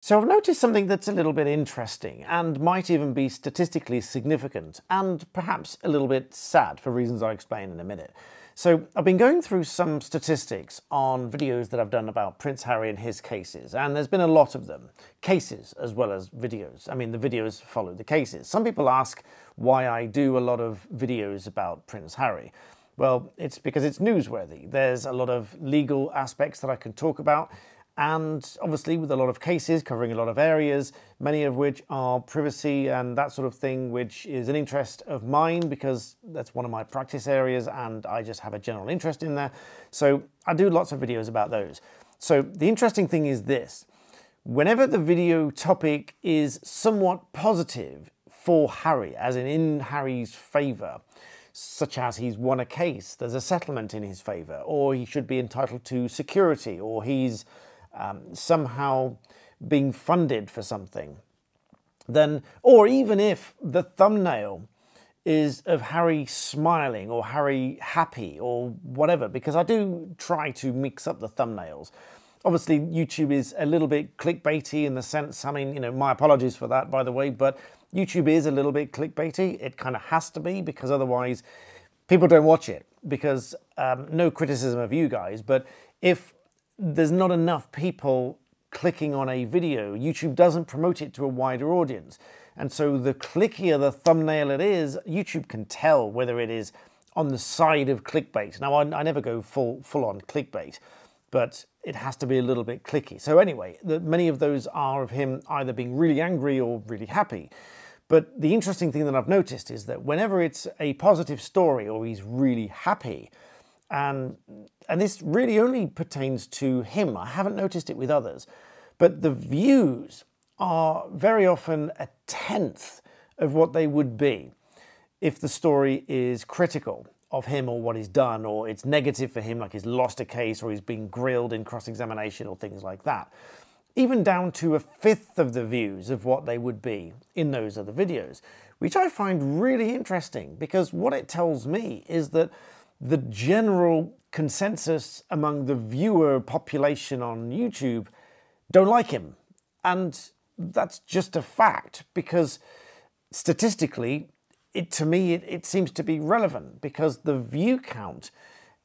So I've noticed something that's a little bit interesting and might even be statistically significant and perhaps a little bit sad for reasons I'll explain in a minute. So I've been going through some statistics on videos that I've done about Prince Harry and his cases, and there's been a lot of them. Cases as well as videos. I mean, the videos follow the cases. Some people ask why I do a lot of videos about Prince Harry. Well, it's because it's newsworthy. There's a lot of legal aspects that I can talk about, and obviously with a lot of cases covering a lot of areas, many of which are privacy and that sort of thing, which is an interest of mine because that's one of my practice areas and I just have a general interest in there. So I do lots of videos about those. So the interesting thing is this: whenever the video topic is somewhat positive for Harry, as in Harry's favour, such as he's won a case, there's a settlement in his favour, or he should be entitled to security, or he's somehow being funded for something, then, or even if the thumbnail is of Harry smiling or Harry happy or whatever, because I do try to mix up the thumbnails. Obviously, YouTube is a little bit clickbaity in the sense, I mean, my apologies for that, by the way, but YouTube is a little bit clickbaity. It kind of has to be, because otherwise people don't watch it. Because no criticism of you guys, but if there's not enough people clicking on a video, YouTube doesn't promote it to a wider audience. And so the clickier the thumbnail it is, YouTube can tell whether it is on the side of clickbait. Now, I never go full on clickbait, but it has to be a little bit clicky. So anyway, many of those are of him either being really angry or really happy. But the interesting thing that I've noticed is that whenever it's a positive story or he's really happy, and this really only pertains to him, I haven't noticed it with others, but the views are very often a tenth of what they would be if the story is critical of him or what he's done, or it's negative for him, like he's lost a case or he's been grilled in cross-examination or things like that. Even down to a fifth of the views of what they would be in those other videos, which I find really interesting, because what it tells me is that the general consensus among the viewer population on YouTube don't like him. And that's just a fact, because statistically, to me, it seems to be relevant, because the view count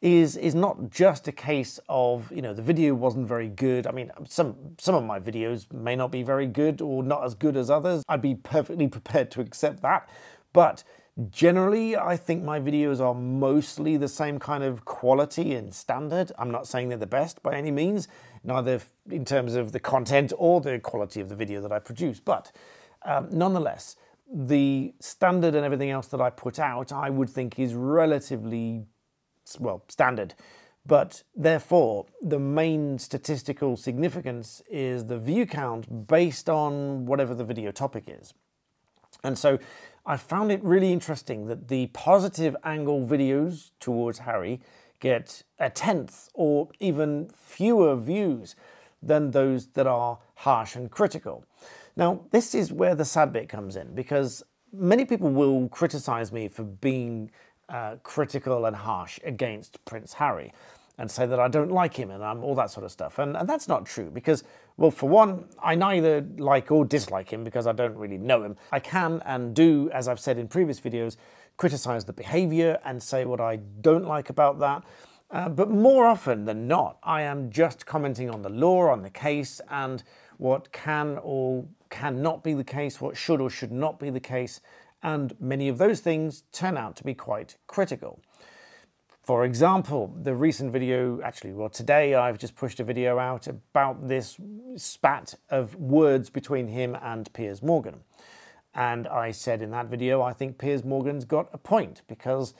is not just a case of, the video wasn't very good. I mean, some of my videos may not be very good or not as good as others. I'd be perfectly prepared to accept that. But generally, I think my videos are mostly the same kind of quality and standard. I'm not saying they're the best by any means, neither in terms of the content or the quality of the video that I produce. But nonetheless, the standard and everything else that I put out, I would think is relatively, well, standard. But therefore, the main statistical significance is the view count based on whatever the video topic is. And so I found it really interesting that the positive angle videos towards Harry get a tenth or even fewer views than those that are harsh and critical. Now, this is where the sad bit comes in, because many people will criticize me for being critical and harsh against Prince Harry and say that I don't like him and all that sort of stuff. And that's not true, because, well, for one, I neither like or dislike him because I don't really know him. I can and do, as I've said in previous videos, criticize the behavior and say what I don't like about that. But more often than not, I am just commenting on the law, on the case, and what can or cannot be the case, what should or should not be the case. And many of those things turn out to be quite critical. For example, the recent video, actually, well, today I've just pushed a video out about this spat of words between him and Piers Morgan. And I said in that video, I think Piers Morgan's got a point, because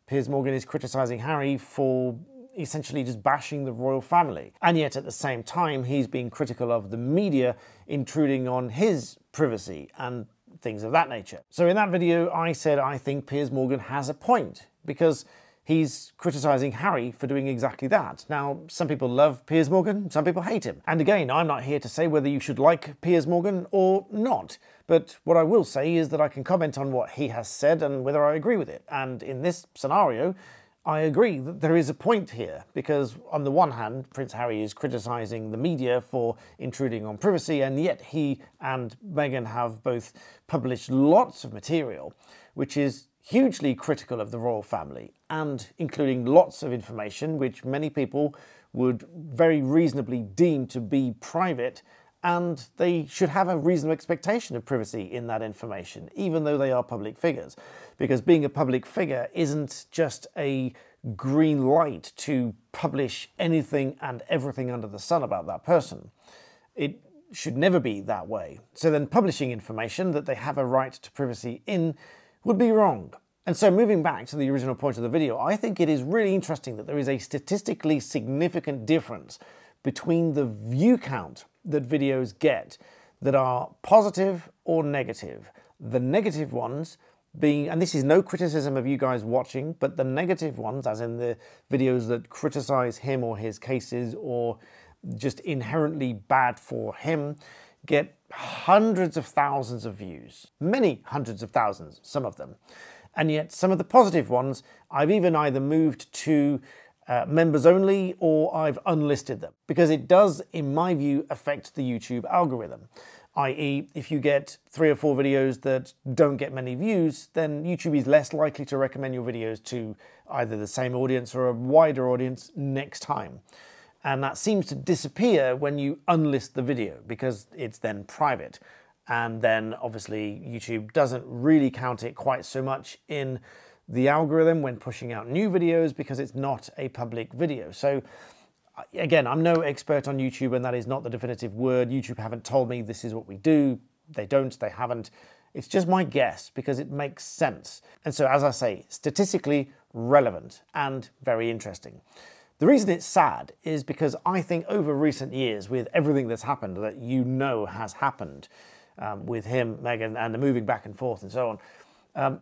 Piers Morgan is criticising Harry for essentially just bashing the royal family. And yet at the same time, he's being critical of the media intruding on his privacy and things of that nature. So in that video, I said I think Piers Morgan has a point, because he's criticising Harry for doing exactly that. Now, some people love Piers Morgan, some people hate him. And again, I'm not here to say whether you should like Piers Morgan or not. But what I will say is that I can comment on what he has said and whether I agree with it. And in this scenario, I agree that there is a point here, because on the one hand, Prince Harry is criticising the media for intruding on privacy, and yet he and Meghan have both published lots of material which is hugely critical of the royal family, and including lots of information which many people would very reasonably deem to be private, and they should have a reasonable expectation of privacy in that information, even though they are public figures. Because being a public figure isn't just a green light to publish anything and everything under the sun about that person. It should never be that way. So then publishing information that they have a right to privacy in would be wrong. And so moving back to the original point of the video, I think it is really interesting that there is a statistically significant difference between the view count that videos get that are positive or negative. The negative ones being, and this is no criticism of you guys watching, but the negative ones, as in the videos that criticize him or his cases or just inherently bad for him, get hundreds of thousands of views, many hundreds of thousands, some of them. And yet some of the positive ones, I've even either moved to members only, or I've unlisted them, because it does, in my view, affect the YouTube algorithm. I.e., if you get 3 or 4 videos that don't get many views, then YouTube is less likely to recommend your videos to either the same audience or a wider audience next time. And that seems to disappear when you unlist the video, because it's then private. And then obviously YouTube doesn't really count it quite so much in the algorithm when pushing out new videos, because it's not a public video. So again, I'm no expert on YouTube, and that is not the definitive word. YouTube haven't told me this is what we do. They don't, they haven't. It's just my guess, because it makes sense. And so, as I say, statistically relevant and very interesting. The reason it's sad is because I think over recent years, with everything that's happened, that you know has happened with him, Meghan, and the moving back and forth and so on,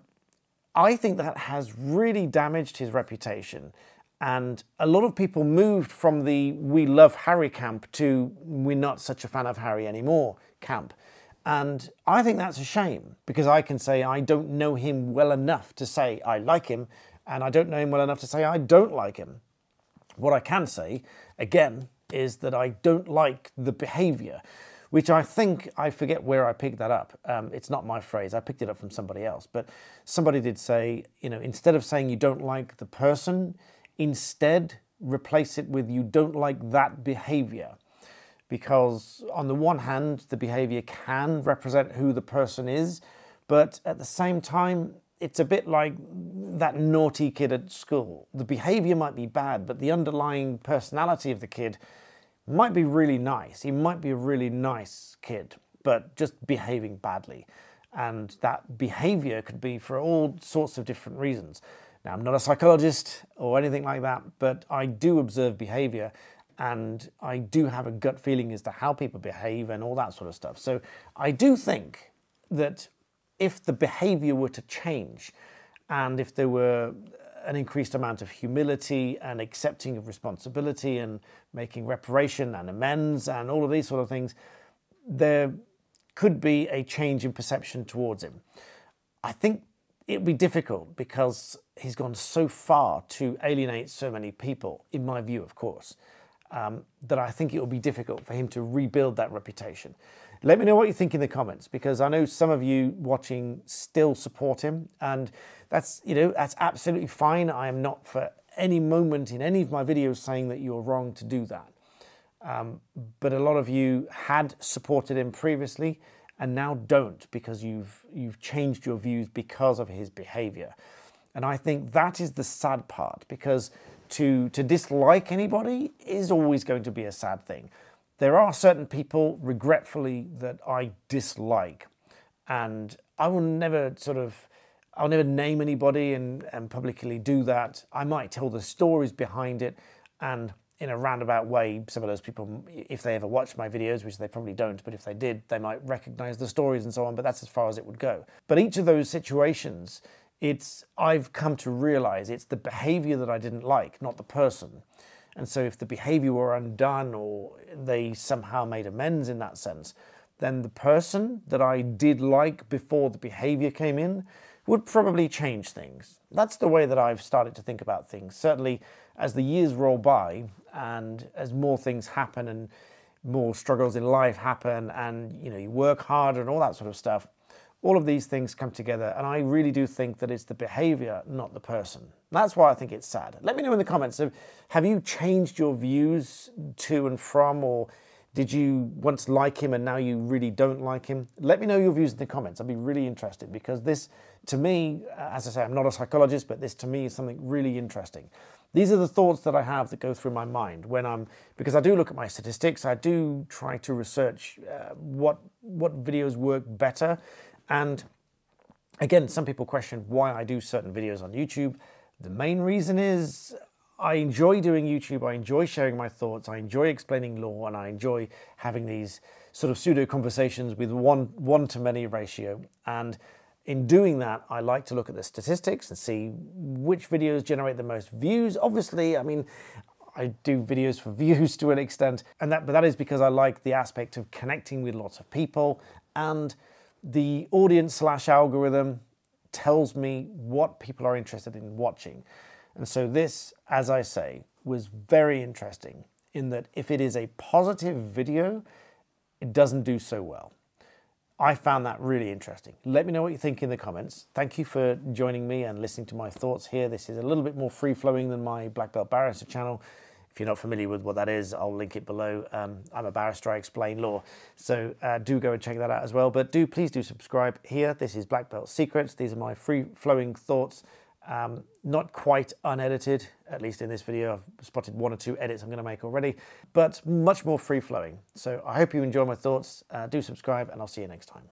I think that has really damaged his reputation. And a lot of people moved from the "we love Harry" camp to "we're not such a fan of Harry anymore" camp. And I think that's a shame, because I can say I don't know him well enough to say I like him, and I don't know him well enough to say I don't like him. What I can say, again, is that I don't like the behaviour, which I think, I forget where I picked that up. It's not my phrase, I picked it up from somebody else. But somebody did say, you know, instead of saying you don't like the person, instead replace it with you don't like that behaviour. Because on the one hand, the behaviour can represent who the person is, but at the same time, it's a bit like that naughty kid at school. The behaviour might be bad, but the underlying personality of the kid might be really nice. He might be a really nice kid, but just behaving badly. And that behaviour could be for all sorts of different reasons. Now, I'm not a psychologist or anything like that, but I do observe behaviour, and I do have a gut feeling as to how people behave and all that sort of stuff. So I do think that if the behaviour were to change, and if there were an increased amount of humility and accepting of responsibility and making reparation and amends and all of these sort of things, there could be a change in perception towards him. I think it'd be difficult, because he's gone so far to alienate so many people, in my view, of course, that I think it will be difficult for him to rebuild that reputation. Let me know what you think in the comments, because I know some of you watching still support him, and that's, you know, that's absolutely fine. I am not for any moment in any of my videos saying that you're wrong to do that. But a lot of you had supported him previously and now don't, because you've changed your views because of his behaviour. And I think that is the sad part, because to dislike anybody is always going to be a sad thing. There are certain people, regretfully, that I dislike, and I will never I'll never name anybody and publicly do that. I might tell the stories behind it, and in a roundabout way, some of those people, if they ever watch my videos, which they probably don't, but if they did, they might recognise the stories and so on, but that's as far as it would go. But each of those situations, I've come to realise it's the behaviour that I didn't like, not the person. And so if the behaviour were undone, or they somehow made amends in that sense, then the person that I did like before the behaviour came in would probably change things. That's the way that I've started to think about things. Certainly, as the years roll by and as more things happen and more struggles in life happen and you work harder and all that sort of stuff, all of these things come together, and I really do think that it's the behavior, not the person. That's why I think it's sad. Let me know in the comments, have you changed your views to and from, or did you once like him and now you really don't like him? Let me know your views in the comments. I'd be really interested, because this, to me, as I say, I'm not a psychologist, but this to me is something really interesting. These are the thoughts that I have that go through my mind because I do look at my statistics, I do try to research what videos work better. And again, some people question why I do certain videos on YouTube. The main reason is I enjoy doing YouTube, I enjoy sharing my thoughts, I enjoy explaining law, and I enjoy having these sort of pseudo conversations with one-to-many ratio. And in doing that, I like to look at the statistics and see which videos generate the most views. Obviously, I mean, I do videos for views to an extent, but that is because I like the aspect of connecting with lots of people, and the audience / algorithm tells me what people are interested in watching. And so this, as I say, was very interesting in that if it is a positive video, it doesn't do so well. I found that really interesting. Let me know what you think in the comments. Thank you for joining me and listening to my thoughts here. This is a little bit more free-flowing than my Black Belt Barrister channel. If you're not familiar with what that is, I'll link it below. I'm a barrister, I explain law. So do go and check that out as well. But please do subscribe here. This is Black Belt Secrets. These are my free-flowing thoughts. Not quite unedited, at least in this video. I've spotted 1 or 2 edits I'm going to make already, but much more free-flowing. So I hope you enjoy my thoughts. Do subscribe, and I'll see you next time.